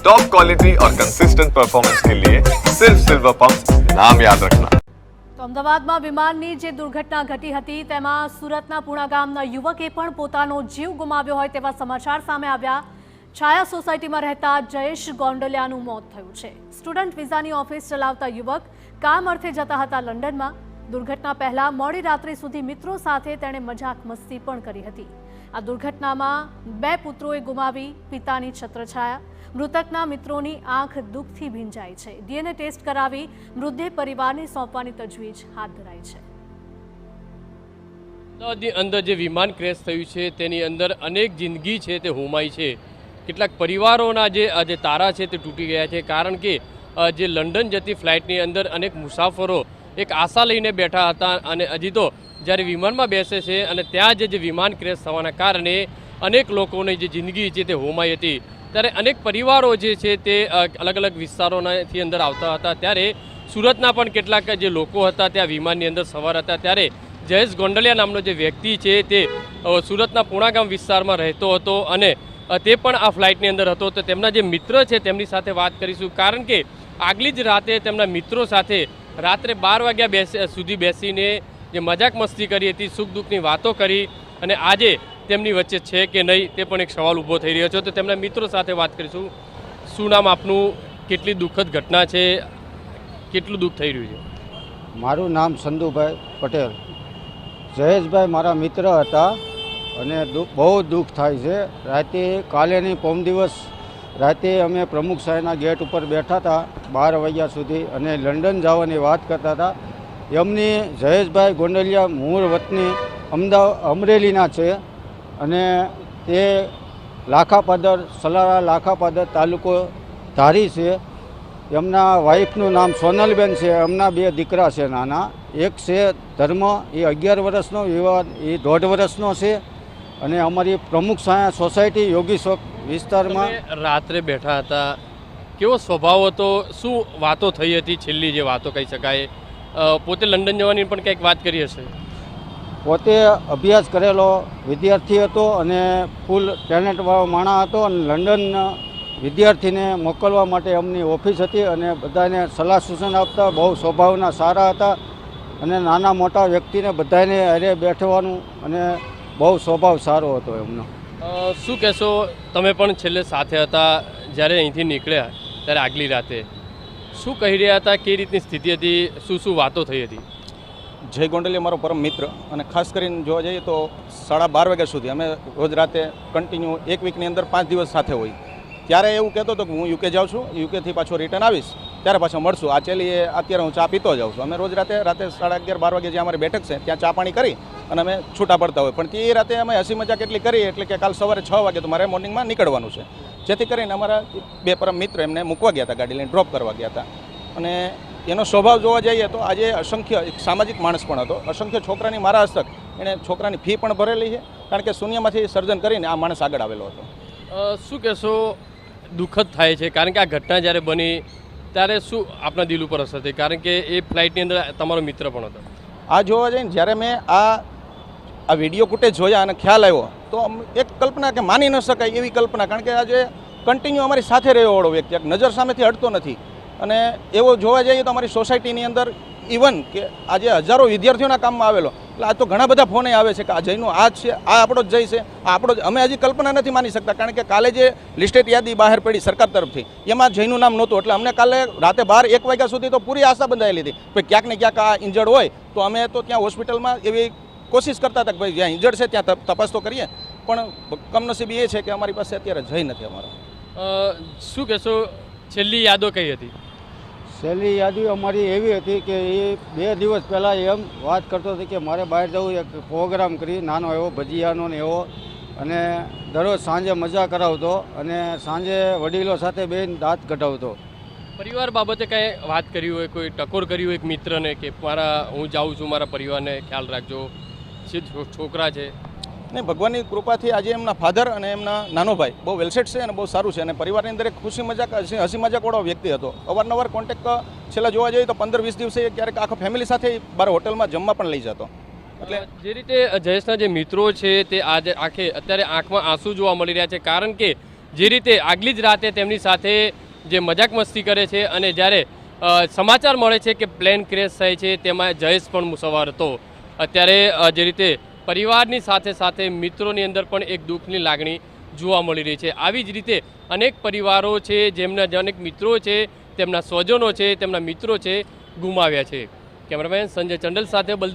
Top quality और consistent performance के लिए सिर्फ सिल्वर पंप नाम याद रखना। તો અમદાવાદમાં વિમાનની જે દુર્ઘટના ઘટી હતી તેમાં સુરતના પુણા ગામના યુવકે પણ પોતાનો જીવ ગુમાવ્યો હોય તેવા સમાચાર સામે આવ્યા। છાયા સોસાયટીમાં રહેતા જયેશ ગોંડલિયાનું મોત થયું છે। સ્ટુડન્ટ વિઝાની ઓફિસ ચલાવતા યુવક કામ અર્થે જતા હતા લંડનમાં। દુર્ઘટના પહેલા મોડી રાત્રે સુધી મિત્રો સાથે તેણે મજાક મસ્તી પણ કરી હતી। આ દુર્ઘટનામાં 2 પુત્રોએ ગુમાવી પિતાની છત્રછાયા। મૃતકના મિત્રોની આંખ દુઃખથી ભીંજાઈ છે। ડીએનએ ટેસ્ટ કરાવી મૃતદેહ પરિવારને સોંપવાની તજવીજ હાથ ધરાઈ છે। અમદાવાદની અંદર જે વિમાન ક્રેશ થયું છે તેની અંદર અનેક જિંદગી છે તે હોમાઈ છે। કેટલાક પરિવારોના જે તારા છે તે તૂટી ગયા છે, કારણ કે જે લંડન જતી ફ્લાઇટની અંદર અનેક મુસાફરો એક આશા લઈને બેઠા હતા અને હજી તો જ્યારે વિમાનમાં બેસે છે અને ત્યાં જે વિમાન ક્રેશ થવાના કારણે અનેક લોકોની જે જિંદગી છે તે હોમાઈ હતી। ત્યારે અનેક પરિવારો જે છે તે અલગ અલગ વિસ્તારોથી અંદર આવતા હતા। ત્યારે સુરતના પણ કેટલાક જે લોકો હતા ત્યાં વિમાનની અંદર સવાર હતા। ત્યારે જયેશ ગોંડલિયા નામનો જે વ્યક્તિ છે તે સુરતના પુણા ગામ વિસ્તારમાં રહેતો હતો અને તે પણ આ ફ્લાઇટની અંદર હતો। તો તેમના જે મિત્ર છે તેમની સાથે વાત કરીશું, કારણ કે આગલી જ રાતે તેમના મિત્રો સાથે રાત્રે 12 વાગ્યા સુધી બેસીને જે મજાક મસ્તી કરી હતી, સુખ દુઃખની વાતો કરી અને આજે તેમની વચ્ચે છે કે નહીં તે પણ એક સવાલ ઊભો થઈ રહ્યો છે। તો તેમના મિત્રો સાથે વાત કરીશું। શું નામ આપનું, કેટલી દુઃખદ ઘટના છે, કેટલું દુઃખ થઈ રહ્યું છે? મારું નામ સંધુભાઈ પટેલ। જયેશભાઈ મારા મિત્ર હતા અને બહુ દુઃખ થાય છે। રાતે કાલેની પરમ દિવસ રાતે અમે પ્રમુખ સાહેબના ગેટ ઉપર બેઠા હતા 12 વાગ્યા સુધી અને લંડન જવાની વાત કરતા હતા। એમની જયેશભાઈ ગોંડલિયા મૂળ વતની અમરેલીના છે અને તે લાખાપાદર સલારા લાખાપાદર તાલુકો ધારી છે। એમના વાઈફનું નામ સોનલબેન છે। એમના 2 દીકરા છે નાના, એક છે ધર્મ, એ 11 વર્ષનો, વિવાદ એ 1.5 વર્ષનો છે અને અમારી પ્રમુખ સોસાયટી યોગી ચોક વિસ્તારમાં રાત્રે બેઠા હતા, કેવો સ્વભાવ હતો, શું વાતો થઈ હતી, છેલ્લી જે વાતો કહી શકાય? પોતે લંડન જવાની પણ કંઈક વાત કરી હશે? પોતે અભ્યાસ કરેલો વિદ્યાર્થી હતો અને ફૂલ ટેલેન્ટવાળો માણસ હતો અને લંડન વિદ્યાર્થીને મોકલવા માટે એમની ઓફિસ હતી અને બધાને સલાહ સૂચન આપતા, બહુ સ્વભાવના સારા હતા અને નાના મોટા વ્યક્તિને બધાને હારે બેઠવાનું અને બહુ સ્વભાવ સારો હતો એમનો। શું કહેશો, તમે પણ છેલ્લે સાથે હતા જ્યારે અહીંથી નીકળ્યા ત્યારે આગલી રાતે શું કહી રહ્યા હતા, કઈ રીતની સ્થિતિ હતી, શું વાતો થઈ હતી? જય ગોંડલિયા મારો પરમ મિત્ર અને ખાસ કરીને જોવા જઈએ તો 12:30 વાગ્યા સુધી અમે રોજ રાતે કન્ટિન્યુ 1 વીકની અંદર 5 દિવસ સાથે હોય। ત્યારે એવું કહેતો હતો કે હું યુકે જાઉં છું, યુકેથી પાછો રિટર્ન આવીશ ત્યારે પાછો મળશું। આ ચેલીએ અત્યારે હું ચા પીતો જાઉં છું। અમે રોજ રાતે 11:30-12 વાગે જે અમારી બેઠક છે ત્યાં ચા પાણી કરી અને અમે છૂટા પડતા હોય, પણ તે રાતે અમે હસી મજાક એટલી કરી એટલે કે કાલ સવારે 6 વાગે તો મારે મોર્નિંગમાં નીકળવાનું છે, જેથી કરીને અમારા 2 પરમ મિત્ર એમને મૂકવા ગયા હતા, ગાડી લઈને ડ્રોપ કરવા ગયા હતા। અને એનો સ્વભાવ જોવા જઈએ તો આજે અસંખ્ય એક સામાજિક માણસ પણ હતો। અસંખ્ય છોકરાની મારા હસ્તક એણે છોકરાની ફી પણ ભરેલી છે, કારણ કે શૂન્યમાંથી સર્જન કરીને આ માણસ આગળ આવેલો હતો। શું કહેશો, દુઃખદ થાય છે, કારણ કે આ ઘટના જ્યારે બની ત્યારે શું આપણા દિલ ઉપર અસર થઈ, કારણ કે એ ફ્લાઇટની અંદર તમારો મિત્ર પણ હતો? આ જોવા જઈને જ્યારે મેં આ વિડીયો ફૂટેજ જોયા અને ખ્યાલ આવ્યો તો એક કલ્પના કે માની ન શકાય એવી કલ્પના, કારણ કે આજે કન્ટિન્યુ અમારી સાથે રહેવાવાળો વ્યક્તિ, એક નજર સામેથી હટતો નથી। અને એવો જોવા જઈએ તો અમારી સોસાયટીની અંદર ઇવન કે આજે હજારો વિદ્યાર્થીઓના કામમાં આવેલો, એટલે આ તો ઘણા બધા ફોને આવે છે કે આ જયનો આ જ છે, આ આપણો જ જય છે, આ આપણો જ। અમે હજી કલ્પના નથી માની શકતા, કારણ કે કાલે જે લિસ્ટેડ યાદી બહાર પડી સરકાર તરફથી એમાં જયનું નામ નહોતું, એટલે અમને કાલે રાતે 12-1 વાગ્યા સુધી તો પૂરી આશા બંધાયેલી હતી કે ક્યાંક ને ક્યાંક આ ઇન્જર્ડ હોય તો અમે તો ત્યાં હોસ્પિટલમાં એવી કોશિશ કરતા હતા કે ભાઈ જ્યાં ઇન્જર્ડ છે ત્યાં તપાસ તો કરીએ, પણ કમનસીબી એ છે કે અમારી પાસે અત્યારે જય નથી અમારો। શું કહેશો, છેલ્લી યાદો કઈ હતી? છેલ્લી યાદી અમારી એવી હતી કે એ 2 દિવસ પહેલાં એમ વાત કરતો હતો કે મારે બહાર જવું, એક પ્રોગ્રામ કરી નાનો એવો ભજીયાનો ને એવો, અને દરરોજ સાંજે મજા કરાવતો અને સાંજે વડીલો સાથે બેન દાંત કઢાવતો। પરિવાર બાબતે કાંઈ વાત કરી હોય, કોઈ ટકોર કરી હોય એક મિત્રને કે હું જાઉં છું, મારા પરિવારને ખ્યાલ રાખજો, છોકરા છે? નહીં, ભગવાનની કૃપાથી આજે એમના ફાધર અને એમના નાનો ભાઈ બહુ વેલસેટ છે અને બહુ સારું છે અને પરિવારની અંદર એક ખુશી મજાક હસી મજાકવાળો વ્યક્તિ હતો। અવારનવાર કોન્ટેક્ટ છેલ્લા જોવા જઈએ તો 15-20 દિવસે ક્યારેક આખા ફેમિલી સાથે બહાર હોટલમાં જમવા પણ લઈ જતો। એટલે જે રીતે જયેશના જે મિત્રો છે તે આજે અત્યારે આંખમાં આંસુ જોવા મળી રહ્યા છે, કારણ કે જે રીતે આગલી જ રાતે તેમની સાથે જે મજાક મસ્તી કરે છે અને જ્યારે સમાચાર મળે છે કે પ્લેન ક્રેશ થાય છે તેમાં જયેશ પણ સવાર હતો. અત્યારે જે રીતે પરિવારની સાથે સાથે મિત્રોની અંદર પણ એક દુઃખની લાગણી જોવા મળી રહી છે. આવી જ રીતે અનેક પરિવારો છે જેમના અનેક મિત્રો છે, તેમના સ્વજનો છે, તેમના મિત્રો છે, ગુમાવ્યા છે. કેમેરામેન સંજય ચંડલ સાથે બલદેવ